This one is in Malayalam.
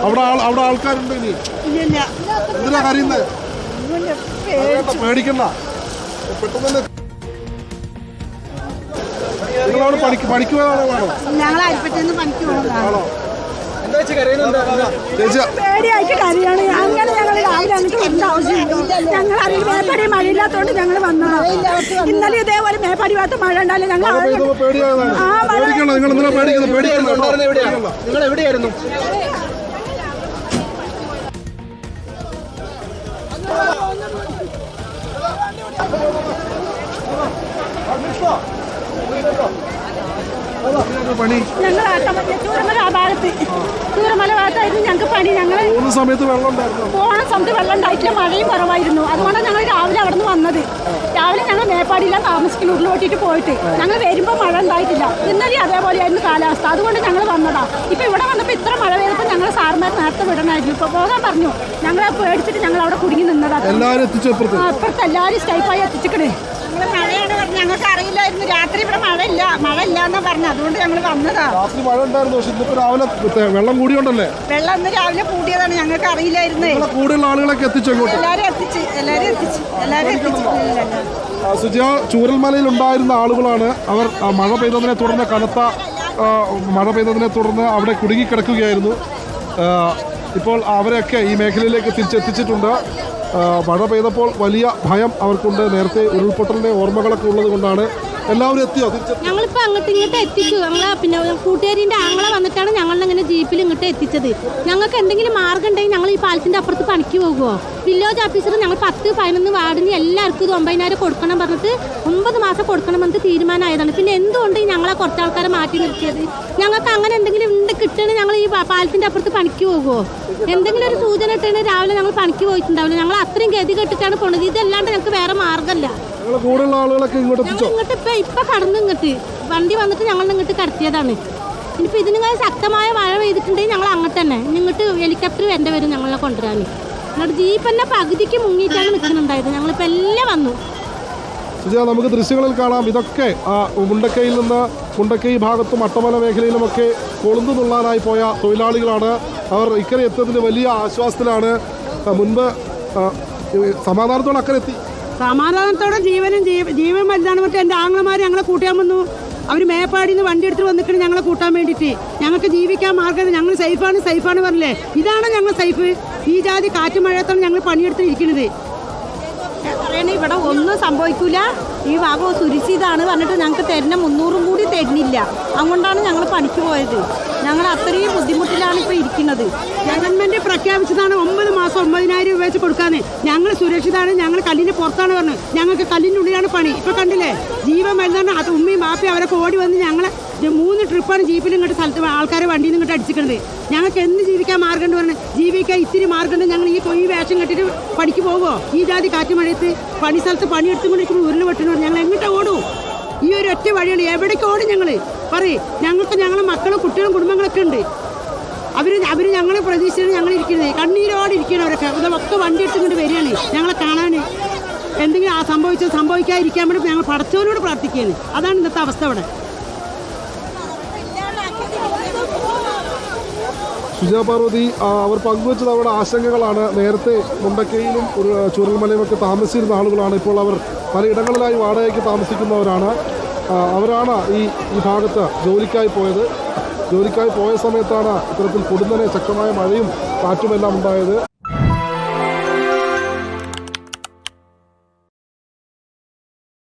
അവിടെ ആൾക്കാരുണ്ട് ഇനി എന്തിനാ കരയുന്നത്? പേടിക്കണ്ട, പെട്ടെന്ന് നിങ്ങളവിടെ പഠിക്കുവാണോ? ഞങ്ങൾ അരിപ്പറ്റേന്ന് പണിക്ക് പോകുന്നതാണോ? പേടിയായിട്ട് കരയാണ്. അങ്ങനെ ഞങ്ങൾ രാവിലെ അങ്ങോട്ട് വരേണ്ട ആവശ്യമില്ല. ഞങ്ങൾ അറിയില്ല, മേപ്പാടി മഴയില്ലാത്തതുകൊണ്ട് ഞങ്ങൾ വന്നതാ. ഇന്നലെ ഇതേപോലെ മേപ്പാടി ഭാഗത്ത് മഴ ഉണ്ടായാലും ഞങ്ങൾ നിങ്ങൾ എവിടെയായിരുന്നു? ഞങ്ങൾ ഭാഗത്ത് ചൂരമല ഭാഗത്തായിരുന്നു ഞങ്ങൾക്ക് പണി. ഞങ്ങൾ പോകുന്ന സമയത്ത് വെള്ളം ഉണ്ടായിട്ടില്ല, മഴയും കുറവായിരുന്നു. അതുകൊണ്ടാണ് ഞങ്ങൾ രാവിലെ അവിടെ നിന്ന് വന്നത്. രാവിലെ ഞങ്ങൾ മേപ്പാടിയില്ല താമസിക്കുന്ന ഉരുളോട്ടിട്ട് പോയിട്ട് ഞങ്ങൾ വരുമ്പോൾ മഴ ഉണ്ടായിട്ടില്ല. ഇന്നലെ അതേപോലെയായിരുന്നു കാലാവസ്ഥ. അതുകൊണ്ട് ഞങ്ങൾ വന്നതാ. ഇപ്പൊ ഇവിടെ വന്നപ്പോൾ ഇത്ര മഴ പെയ്തപ്പോൾ ഞങ്ങൾ സാർമാർ നേരത്തെ വിടണമായിരുന്നു. ഇപ്പൊ പോകാൻ പറഞ്ഞു. ഞങ്ങളെ പേടിച്ചിട്ട് ഞങ്ങൾ അവിടെ കുടുങ്ങി നിന്നതാ. അപ്പുറത്ത് എല്ലാവരും സ്റ്റൈപ്പായി എത്തിച്ചിക്കണേ. മഴയാണ് പറഞ്ഞത്, ഞങ്ങൾക്ക് അറിയില്ലായിരുന്നു. രാത്രി ഇവിടെ മഴ ഇല്ലാന്നാ പറഞ്ഞു. അതുകൊണ്ട് ഞങ്ങൾ വന്നതാ. വെള്ളം കൂടിയോണ്ടല്ലേ? വെള്ളം ഇന്ന് രാവിലെ കൂടിയതാണ്, ഞങ്ങൾക്ക് അറിയില്ലായിരുന്നു. കൂടുതൽ ആളുകളൊക്കെ എത്തിച്ചു. എല്ലാരും എത്തിച്ചു. സുജ, ചൂരൽമലയിൽ ഉണ്ടായിരുന്ന ആളുകളാണ്. അവർ മഴ പെയ്തതിനെ തുടർന്ന് കനത്ത മഴ പെയ്തതിനെ തുടർന്ന് അവിടെ കുടുങ്ങിക്കിടക്കുകയായിരുന്നു. ഇപ്പോൾ അവരെയൊക്കെ ഈ മേഖലയിലേക്ക് തിരിച്ചെത്തിച്ചിട്ടുണ്ട്. മഴ പെയ്തപ്പോൾ വലിയ ഭയം അവർക്കുണ്ട്. നേരത്തെ ഉരുൾപൊട്ടലിൻ്റെ ഓർമ്മകളൊക്കെ ഉള്ളത് കൊണ്ടാണ്. എല്ലാവരും എത്തിയോ? ഞങ്ങളിപ്പോൾ അങ്ങോട്ട് ഇങ്ങോട്ട് എത്തിച്ചു. ഞങ്ങൾ പിന്നെ കൂട്ടുകാരിൻ്റെ ആങ്ങളെ വന്നിട്ടാണ് ഞങ്ങളിങ്ങനെ ജീപ്പിൽ ഇങ്ങോട്ട് എത്തിച്ചത്. ഞങ്ങൾക്ക് എന്തെങ്കിലും മാർഗം ഉണ്ടെങ്കിൽ ഞങ്ങൾ ഈ പാലത്തിൻ്റെ അപ്പുറത്ത് പണിക്ക് പോകുമോ? വില്ലേജ് ഓഫീസർ ഞങ്ങൾ 10-11 വാർഡിന് എല്ലാവർക്കും 9,000 കൊടുക്കണം പറഞ്ഞിട്ട് 9 മാസം കൊടുക്കണം പറഞ്ഞിട്ട് തീരുമാനമായതാണ്. പിന്നെ എന്തുകൊണ്ട് ഞങ്ങളെ കുറച്ച് ആൾക്കാരെ മാറ്റി നിർത്തിയത്? ഞങ്ങൾക്ക് അങ്ങനെ എന്തെങ്കിലും കിട്ടണ ഞങ്ങൾ ഈ പാലത്തിൻ്റെ അപ്പുറത്ത് പണിക്ക് പോകുമോ? എന്തെങ്കിലും ഒരു സൂചന ഇട്ടാണ് രാവിലെ ഞങ്ങൾ പണിക്ക് പോയിട്ടുണ്ടാവില്ല. ഞങ്ങൾ അത്രയും ഗതി കെട്ടിട്ടാണ് പോണത്. ഇതല്ലാണ്ട് ഞങ്ങൾക്ക് വേറെ മാർഗമല്ല. ഇപ്പൊ കടന്നു ഇങ്ങോട്ട് വണ്ടി വന്നിട്ട് ഞങ്ങൾ ഇങ്ങോട്ട് കടത്തിയതാണ്. ഇനിയിപ്പോൾ ഇതിന് ശക്തമായ മഴ പെയ്തിട്ടുണ്ടെങ്കിൽ ഞങ്ങൾ അങ്ങോട്ട് തന്നെ ഇങ്ങോട്ട് ഹെലികോപ്റ്റർ വരേണ്ടി വരും ഞങ്ങളെ കൊണ്ടുവരാൻ. എന്നിട്ട് ജീപ്പ് തന്നെ പകുതിക്ക് മുങ്ങിയിട്ടാണ് നിൽക്കുന്നുണ്ടായത്. ഞങ്ങളിപ്പോൾ എല്ലാം വന്നു. നമുക്ക് ദൃശ്യങ്ങളിൽ കാണാം. ഇതൊക്കെ മുണ്ടക്കയിൽ നിന്ന് മുണ്ടക്കൈ ഭാഗത്തും അട്ടമല മേഖലയിലുമൊക്കെ കൊളുന്തു നുള്ളാനായി പോയ തൊഴിലാളികളാണ്. അവർ ഇക്കരെ എത്തുന്നതിന് വലിയ ആശ്വാസത്തിലാണ്. മുൻപ് സമാധാനത്തോടെ അക്കരെ എത്തി. സമാധാനത്തോടെ ജീവൻ വലുതാണ് പറഞ്ഞിട്ട് എൻ്റെ ആങ്ങളമാർ ഞങ്ങളെ കൂട്ടാൻ വന്നു. അവർ മേപ്പാടിയിൽ നിന്ന് വണ്ടി എടുത്തിട്ട് വന്നിട്ട് ഞങ്ങളെ കൂട്ടാൻ വേണ്ടിയിട്ട്. ഞങ്ങൾക്ക് ജീവിക്കാൻ മാർഗ്ഗം, ഞങ്ങൾ സേഫാണ് പറഞ്ഞില്ലേ? ഇതാണ് ഞങ്ങൾ സേഫ്. ഈ ജാതി കാറ്റ് മഴയത്താണ് ഞങ്ങൾ പണിയെടുത്തിരിക്കുന്നത്. ഇവിടെ ഒന്നും സംഭവിക്കില്ല, ഈ ഭാഗം സുരക്ഷിതാണ് പറഞ്ഞിട്ട് ഞങ്ങൾക്ക് തരുന്ന 300 കൂടി തരുന്നില്ല. അതുകൊണ്ടാണ് ഞങ്ങൾ പണിക്ക് പോയത്. ഞങ്ങൾ അത്രയും ബുദ്ധിമുട്ടിലാണ് ഇപ്പോൾ ഇരിക്കുന്നത്. ഗവൺമെൻറ് പ്രഖ്യാപിച്ചതാണ് 9 മാസം 9,000 രൂപ വെച്ച് കൊടുക്കാന്ന്. ഞങ്ങൾ സുരക്ഷിതമാണ്, ഞങ്ങൾ കല്ലിൻ്റെ പുറത്താണ് പറഞ്ഞത്. ഞങ്ങൾക്ക് കല്ലിൻ്റെ ഉള്ളിലാണ് പണി. ഇപ്പോൾ കണ്ടില്ലേ ജീവൻ മരുന്നാണ്. അത് ഉമ്മയും ബാപ്പയും അവരൊക്കെ ഓടി വന്ന് ഞങ്ങളെ 3 ട്രിപ്പാണ് ജീപ്പിൽ ഇങ്ങോട്ട് സ്ഥലത്ത് ആൾക്കാരെ വണ്ടിയിൽ നിന്ന് ഇങ്ങോട്ട് അടിച്ചിട്ടുണ്ട്. ഞങ്ങൾക്ക് എന്ത് ജീവിക്കാൻ മാർഗ്ഗമുണ്ട് പറഞ്ഞത്? ജീവിക്കാൻ ഇത്തിരി മാർഗ്ഗമുണ്ട്. ഞങ്ങൾ ഈ വേഷം കെട്ടിട്ട് പണിക്ക് പോകുമോ? ഈ ജാതി കാറ്റ് മഴയത്ത് പണി സ്ഥലത്ത് പണിയെടുത്തുകൊണ്ടിരിക്കുമ്പോൾ ഉരുള് വെട്ടുന്നു. ഞങ്ങൾ എങ്ങോട്ട് ഓടും? ഈ ഒരു ഒറ്റ വഴിയാണ്. എവിടേക്ക് ഓടും ഞങ്ങൾ? പറയും. ഞങ്ങൾക്ക് ഞങ്ങളെ മക്കളും കുട്ടികളും കുടുംബങ്ങളൊക്കെ ഉണ്ട്. അവർ ഞങ്ങളെ പ്രതീക്ഷിച്ചാണ് ഞങ്ങൾ ഇരിക്കുന്നത്. കണ്ണീരോടെ ഇരിക്കണവരൊക്കെ ഇതൊക്കെ വണ്ടി എടുത്തുകൊണ്ട് വരികയാണ് ഞങ്ങളെ കാണാൻ. എന്തെങ്കിലും സംഭവിക്കാതിരിക്കാൻ വേണ്ടി ഞങ്ങൾ പടച്ചവനോട് പ്രാർത്ഥിക്കുകയാണ്. അതാണ് ഇന്നത്തെ അവസ്ഥ ഇവിടെ. സുജാ പാർവതി, അവർ പങ്കുവച്ചത് അവരുടെ ആശങ്കകളാണ്. നേരത്തെ മുണ്ടക്കയിലും ചൂരൽമലയുമൊക്കെ താമസിച്ചിരുന്ന ആളുകളാണ്. ഇപ്പോൾ അവർ പലയിടങ്ങളിലായി വാടകയ്ക്ക് താമസിക്കുന്നവരാണ്. അവരാണ് ഈ ഭാഗത്ത് ജോലിക്കായി പോയത്. ജോലിക്കായി പോയ സമയത്താണ് ഇത്തരത്തിൽ പൊടുന്നനെ ശക്തമായ മഴയും കാറ്റുമെല്ലാം ഉണ്ടായത്.